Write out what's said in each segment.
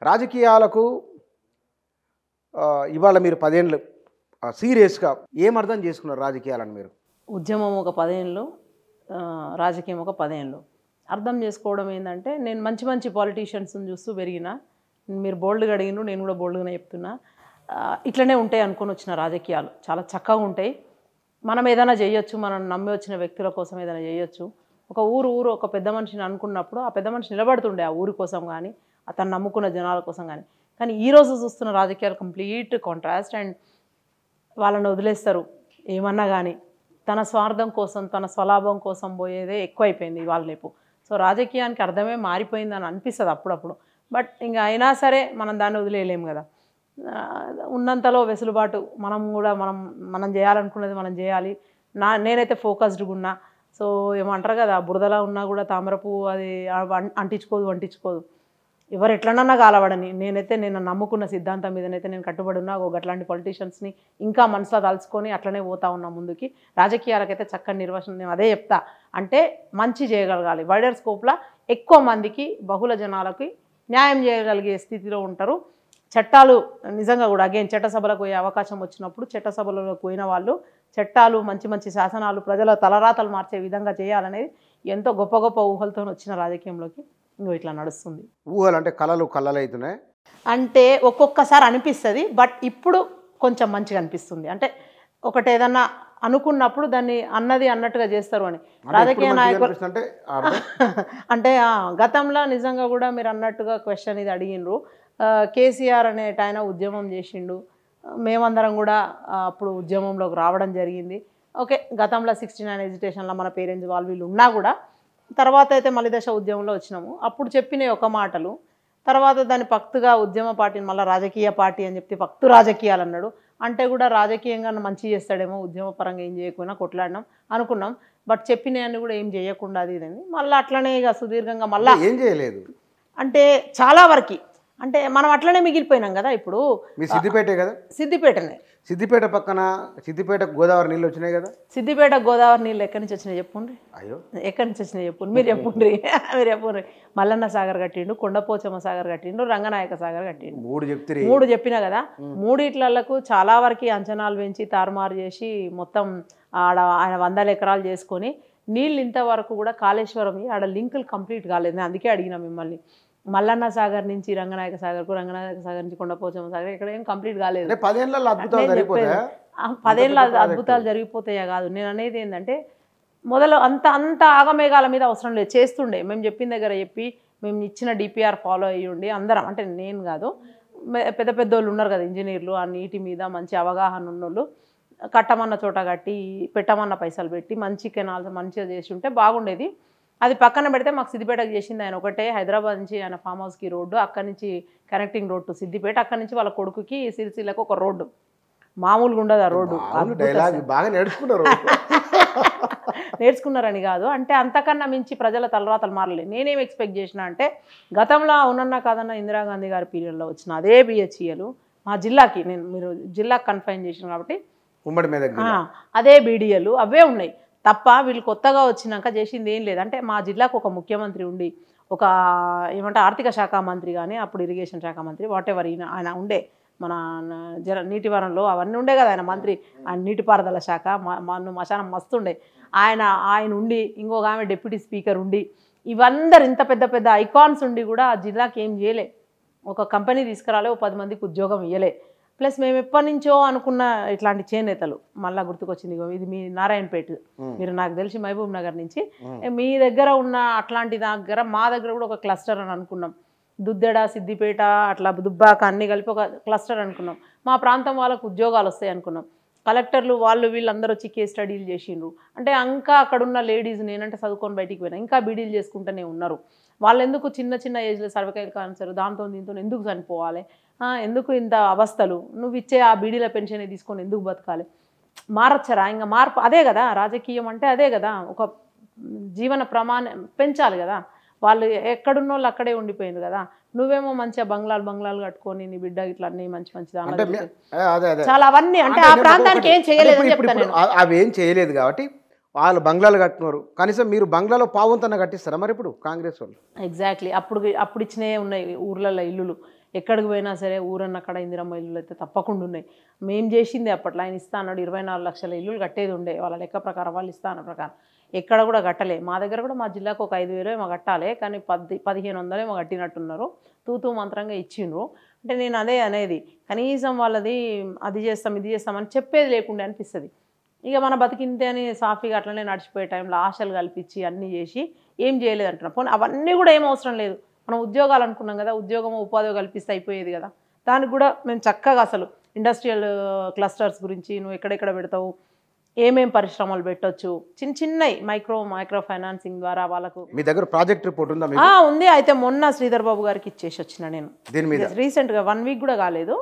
రాజకీయాలకు ఇవాళ మీరు 10 ఏళ్ళు సీరియస్గా ఏం అర్థం చేసుకున్నారు రాజకీయాలను మీరు? ఉద్యమం ఒక 10 ఏళ్ళు, రాజకీయం ఒక 10 ఏళ్ళు. అర్థం చేసుకోవడం ఏంటంటే, నేను మంచి మంచి పాలిటీషియన్స్ని చూస్తూ పెరిగిన. మీరు బోల్డ్గా అడిగిన, నేను కూడా బోల్డ్గానే చెప్తున్నా. ఇట్లనే ఉంటాయి అనుకొని వచ్చిన రాజకీయాలు చాలా చక్కగా ఉంటాయి. మనం ఏదైనా చేయొచ్చు, మనం నమ్మి వచ్చిన వ్యక్తుల కోసం ఏదైనా చేయొచ్చు. ఒక ఊరు ఒక పెద్ద మనిషిని అనుకున్నప్పుడు ఆ పెద్ద మనిషి నిలబడుతుండే ఆ ఊరి కోసం కానీ, అతను నమ్ముకున్న జనాల కోసం కానీ. కానీ ఈరోజు చూస్తున్న రాజకీయాలు కంప్లీట్ కాంట్రాస్ట్. అండ్ వాళ్ళని వదిలేస్తారు ఏమన్నా కానీ. తన స్వార్థం కోసం, తన స్వలాభం కోసం పోయేదే ఎక్కువైపోయింది ఇవాళ రేపు. సో రాజకీయానికి అర్థమే మారిపోయిందని అనిపిస్తుంది అప్పుడప్పుడు. బట్ ఇంకా అయినా సరే మనం దాన్ని వదిలేయలేము కదా. ఉన్నంతలో వెసులుబాటు మనం చేయాలనుకున్నది మనం చేయాలి. నేనైతే ఫోకస్డ్గా ఉన్నా. సో ఏమంటారు కదా, బురదలా ఉన్నా కూడా తామరపు అది అంటించుకోదు. ఎవరు ఎట్లన్నా కాలవడని. నేను నమ్ముకున్న సిద్ధాంతం మీదనైతే నేను కట్టుబడి ఉన్నా. అట్లాంటి పొలిటీషియన్స్ని ఇంకా మనసులో తలుచుకొని అట్లనే పోతా ఉన్నా ముందుకి. రాజకీయాలకైతే చక్కని నిర్వచనం నేను అదే చెప్తా. అంటే మంచి చేయగలగాలి, వైడర్ స్కోప్లో ఎక్కువ మందికి, బహుళ జనాలకి న్యాయం చేయగలిగే స్థితిలో ఉంటారు. చట్టాలు నిజంగా కూడా చట్టసభలకు పోయే అవకాశం వచ్చినప్పుడు చట్టసభలకు పోయిన వాళ్ళు చట్టాలు, మంచి మంచి శాసనాలు, ప్రజల తలరాతలు మార్చే విధంగా చేయాలనేది ఎంతో గొప్ప గొప్ప ఊహలతో వచ్చిన రాజకీయంలోకి ఇంకో ఇట్లా నడుస్తుంది. ఊహలు అంటే కళలు అవుతున్నాయి అంటే ఒక్కొక్కసారి అనిపిస్తుంది. బట్ ఇప్పుడు కొంచెం మంచిగా అనిపిస్తుంది. అంటే ఒకటి ఏదన్నా అనుకున్నప్పుడు దాన్ని అన్నట్టుగా చేస్తారు అని. రాజకీయ నాయకులు అంటే గతంలో నిజంగా కూడా మీరు అన్నట్టుగా క్వశ్చన్ ఇది అడిగినరు. కేసీఆర్ అనేట ఆయన ఉద్యమం చేసిండు. మేమందరం కూడా అప్పుడు ఉద్యమంలోకి రావడం జరిగింది. ఓకే, గతంలో 69 ఎజిటేషన్లో మన పేరెంట్స్ వీళ్ళు ఉన్నా కూడా తర్వాత అయితే మళ్ళీ దశ ఉద్యమంలో వచ్చినాము. అప్పుడు చెప్పిన ఒక మాటలు తర్వాత దాన్ని పక్తుగా ఉద్యమ పార్టీని మళ్ళీ రాజకీయ పార్టీ అని చెప్తే పక్తు రాజకీయాలు అన్నాడు. అంటే కూడా రాజకీయంగా మంచి చేస్తాడేమో, ఉద్యమ పరంగా ఏం చేయకపోయినా కొట్లాడినాం అనుకున్నాం. బట్ చెప్పినవన్నీ కూడా ఏం చేయకుండా అది ఇదని మళ్ళీ అట్లనే ఇక సుదీర్ఘంగా మళ్ళీ ఏం చేయలేదు. అంటే చాలా వరకు అంటే మనం అట్లనే మిగిలిపోయినాం కదా. ఇప్పుడు సిద్దిపేటే కదా, సిద్దిపేట పక్కన సిద్దిపేట గోదావరి నీళ్ళు వచ్చినాయి కదా. సిద్దిపేట గోదావరి నీళ్ళు ఎక్కడి నుంచి వచ్చినాయి చెప్పుండ్రి. అయ్యో, ఎక్కడి నుంచి వచ్చినాయి చెప్పుండ్రి, మీరు చెప్పుండ్రి. మల్లన్న సాగర్ కట్టిండు, కొండపోచమ్మ సాగర్ కట్టిండు, రంగనాయక సాగర్ కట్టిండు. 3 చెప్పినా కదా. 3 చాలా వరకు అంచనాలు పెంచి తారుమారు చేసి మొత్తం ఆయన 100 ఎకరాలు చేసుకొని నీళ్ళు ఇంతవరకు కూడా కాళేశ్వరం ఆడ లింకులు కంప్లీట్ కాలేదు. నేను అందుకే అడిగిన మిమ్మల్ని. మల్లన్న సాగర్ నుంచి రంగనాయక సాగర్కు, రంగనాయక సాగర్ నుంచి కొండపోచమ్మ సాగర్ ఇక్కడ ఏం కంప్లీట్ కాలేదు. 10 ఏళ్ళ అద్భుతాలు జరిగిపోతాయా కాదు. నేను అనేది ఏంటంటే మొదలు అంత ఆగమేఘాల మీద అవసరం లేదు, చేస్తుండే. మేము చెప్పిన దగ్గర చెప్పి మేము ఇచ్చిన డిపిఆర్ ఫాలో అయ్యి అందరం, అంటే నేను కాదు, పెద్ద వాళ్ళు ఉన్నారు కదా ఇంజనీర్లు, ఆ నీటి మీద మంచి అవగాహన ఉన్నోళ్ళు కట్టమన్న చోట కట్టి పెట్టమన్న పైసలు పెట్టి మంచి కెనాల్స్ మంచిగా చేసి ఉంటే బాగుండేది. అది పక్కన పెడితే మాకు సిద్దిపేటకు చేసింది ఆయన ఒకటే. హైదరాబాద్ నుంచి ఆయన ఫామ్ హౌస్కి రోడ్డు, అక్కడి నుంచి కనెక్టింగ్ రోడ్ టు సిద్దిపేట, అక్కడి నుంచి వాళ్ళ కొడుకుకి సిరిసిల్లకు ఒక రోడ్డు. మామూలుగా ఉండదు ఆ రోడ్డు. బాగా నేర్చుకున్నారని కాదు, అంటే అంతకన్నా మించి ప్రజల తలరాతలు మారలేదు. నేనేం ఎక్స్పెక్ట్ చేసిన అంటే గతంలో అవునన్నా కాదన్నా ఇందిరాగాంధీ గారి పీరియడ్లో వచ్చిన అదే బిహెచ్ఈఎలు మా జిల్లాకి, మీరు జిల్లాకు కన్ఫైన్ చేసిన కాబట్టి ఉమ్మడి మీద అదే బీడీఎలు అవే ఉన్నాయి తప్ప వీళ్ళు కొత్తగా వచ్చినాక చేసింది ఏం లేదు. అంటే మా జిల్లాకు ఒక ముఖ్యమంత్రి ఉండి, ఒక ఆర్థిక శాఖ మంత్రి కానీ, అప్పుడు ఇరిగేషన్ శాఖ మంత్రి, వాట్ ఎవర్ ఆయన ఉండే, మన నీటివరంలో అవన్నీ ఉండే కదా ఆయన మంత్రి, ఆయన నీటిపారుదల శాఖ మశానం మస్తుండే ఆయన ఉండి, ఇంకొక ఆమె డిప్యూటీ స్పీకర్ ఉండి, ఇవందరు ఇంత పెద్ద ఐకాన్స్ ఉండి కూడా ఆ జిల్లాకి ఏం చేయలే. ఒక కంపెనీ తీసుకురాలే, 10 మందికి ఉద్యోగం ఇవ్వలే. ప్లస్ మేము ఎప్పటి నుంచో అనుకున్న ఇట్లాంటి చేనేతలు మళ్ళీ గుర్తుకొచ్చింది. ఇది మీ నారాయణపేట, మీరు నాకు తెలిసి మహబూబ్ నగర్ నుంచి, మీ దగ్గర ఉన్న అట్లాంటి దగ్గర మా దగ్గర కూడా ఒక క్లస్టర్ అని అనుకున్నాం. దుద్దెడ, సిద్దిపేట, అట్లా దుబ్బాక అన్నీ కలిపి ఒక క్లస్టర్ అనుకున్నాం. మా ప్రాంతం వాళ్ళకు ఉద్యోగాలు వస్తాయి అనుకున్నాం. కలెక్టర్లు వీళ్ళందరూ వచ్చి కేస్ స్టడీలు చేసిండ్రు. అంటే ఇంకా అక్కడున్న లేడీస్, నేనంటే చదువుకొని బయటికి పోయినా, ఇంకా బీడీలు చేసుకుంటూనే ఉన్నారు. వాళ్ళు ఎందుకు చిన్న ఏజ్లో సర్వైకల్ క్యాన్సర్ దాంతో దీంతో ఎందుకు చనిపోవాలి, ఎందుకు ఇంత అవస్థలు, నువ్వు ఇచ్చే ఆ బీడీల పెన్షన్ తీసుకొని ఎందుకు బతకాలి, మారచ్చరా? ఇంకా మార్పు అదే కదా రాజకీయం అంటే, అదే కదా, ఒక జీవన ప్రమాణం పెంచాలి కదా. వాళ్ళు ఎక్కడున్న వాళ్ళు అక్కడే ఉండిపోయింది కదా. నువ్వేమో మంచిగా బంగ్లాలు కట్టుకొని నీ బిడ్డ ఇట్లా అన్నీ మంచి చాలా అవన్నీ అంటే ఆ ప్రాంతానికి ఏం చేయలేదు అని చెప్తాను. అవి ఏం చేయలేదు కాబట్టి వాళ్ళు బంగ్లాలు కట్టినారు, కనీసం మీరు బంగ్లాలో పావంతన కట్టిస్తారా మరి ఇప్పుడు కాంగ్రెస్ వాళ్ళు? ఎగ్జాక్ట్లీ. అప్పుడు ఇచ్చినవే ఉన్నాయి ఊర్లలో ఇల్లులు. ఎక్కడికి పోయినా సరే ఊరన్న అక్కడ ఇందిరమ్మ ఇల్లులు అయితే తప్పకుండా ఉన్నాయి. మేము చేసింది అప్పట్లో. ఆయన ఇస్తా అన్నాడు 24 లక్షల ఇల్లులు కట్టేది ఉండే వాళ్ళ లెక్క ప్రకారం, వాళ్ళు ఇస్తా అన్న ప్రకారం. ఎక్కడ కూడా కట్టలే. మా దగ్గర కూడా మా జిల్లాకు ఒక 5,000 ఏమో కట్టాలి, కానీ 1,500 ఏమో కట్టినట్టున్నారు. తూతూ మంత్రంగా ఇచ్చిండ్రు. అంటే నేను అదే అనేది, కనీసం వాళ్ళది అది చేస్తాం ఇది చేస్తామని చెప్పేది లేకుండా అనిపిస్తుంది. ఇక మన బతికింతే అని సాఫీగా అట్లనే నడిచిపోయే టైంలో ఆశలు కల్పించి అన్నీ చేసి ఏం చేయలేదు అంటున్నాం. పోనీ అవన్నీ కూడా ఏం అవసరం లేదు. మనం ఉద్యోగాలు అనుకున్నాం కదా, ఉద్యోగమో ఉపాధి కల్పిస్తే అయిపోయేది కదా. దానికి కూడా మేము చక్కగా అసలు ఇండస్ట్రియల్ క్లస్టర్స్ గురించి నువ్వు ఎక్కడెక్కడ పెడతావు, ఏమేం పరిశ్రమలు పెట్టొచ్చు, చిన్నవి మైక్రో ఫైనాన్సింగ్ ద్వారా వాళ్ళకు. మీ దగ్గర ప్రాజెక్ట్ రిపోర్ట్ ఉందా? ఉంది. అయితే మొన్న శ్రీధర్ బాబు గారికి ఇచ్చేసి వచ్చిన నేను. దీని మీద రీసెంట్గా 1 వీక్ కూడా కాలేదు.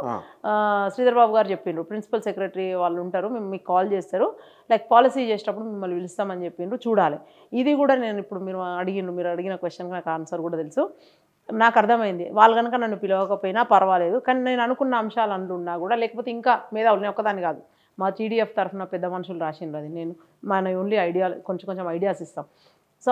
శ్రీధర్ బాబు గారు చెప్పిండ్రు, ప్రిన్సిపల్ సెక్రటరీ వాళ్ళు ఉంటారు, మేము మీకు కాల్ చేస్తారు, లైక్ పాలసీ చేసేటప్పుడు మిమ్మల్ని పిలుస్తామని చెప్పిండ్రు. చూడాలి. ఇది కూడా నేను ఇప్పుడు మీరు అడిగిన క్వశ్చన్కి నాకు ఆన్సర్ కూడా తెలుసు. నాకు అర్థమైంది, వాళ్ళు కనుక నన్ను పిలవకపోయినా పర్వాలేదు, కానీ నేను అనుకున్న అంశాలు అందున్నా కూడా, లేకపోతే ఇంకా మేధావులు, నేను ఒక్కదాన్ని కాదు, మా టీడీఎఫ్ తరఫున పెద్ద మనుషులు రాసిండ్రు. అది నేను మన ఓన్లీ కొంచెం ఐడియాస్ ఇస్తాం. సో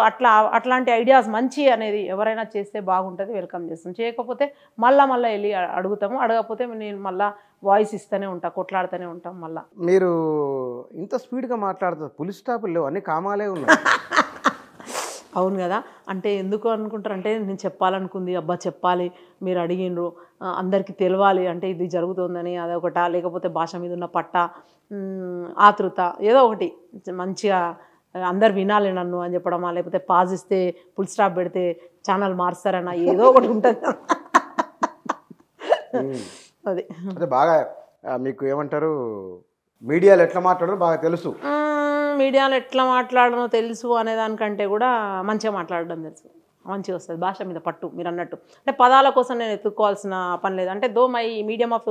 అట్లాంటి ఐడియాస్ మంచి అనేది ఎవరైనా చేస్తే బాగుంటుంది, వెల్కమ్ చేస్తాం. చేయకపోతే మళ్ళీ వెళ్ళి అడుగుతాము. అడగకపోతే నేను మళ్ళీ వాయిస్ ఇస్తూనే ఉంటా, కొట్లాడుతూనే ఉంటాం. మళ్ళీ మీరు ఇంత స్పీడ్గా మాట్లాడుతారు, పులి స్టాపులు లేవు, అన్ని కామాలే ఉన్నాయి. అవును కదా. అంటే ఎందుకు అనుకుంటారు అంటే, నేను చెప్పాలనుకుంది, అబ్బా చెప్పాలి, మీరు అడిగిండ్రు, అందరికీ తెలవాలి, అంటే ఇది జరుగుతుందని అదొకట, లేకపోతే భాష మీద ఉన్న పట్ట, ఆతృత, ఏదో ఒకటి మంచిగా అందరు వినాలి నన్ను అని చెప్పడమా, లేకపోతే పాజ్ ఇస్తే ఫుల్ స్టాప్ పెడితే ఛానల్ మారుస్తారన్నా, ఏదో ఒకటి ఉంటుంది. అది అంటే బాగా మీకు ఏమంటారు, మీడియాలో ఎట్లా మాట్లాడారో బాగా తెలుసు. మీడియాలో ఎట్లా మాట్లాడనో తెలుసు అనే దానికంటే కూడా మంచిగా మాట్లాడడం తెలుసు, మంచిగా వస్తుంది. భాష మీద పట్టు మీరు అన్నట్టు. అంటే పదాల కోసం నేను ఎత్తుక్కోవాల్సిన పని లేదు. అంటే దో my medium of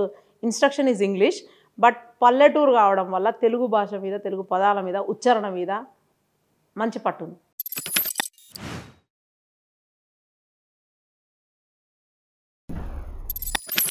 instruction is English, but పల్లెటూరు కావడం వల్ల తెలుగు భాష మీద, తెలుగు పదాల మీద, ఉచ్చారణ మీద మంచి పట్టు ఉంది.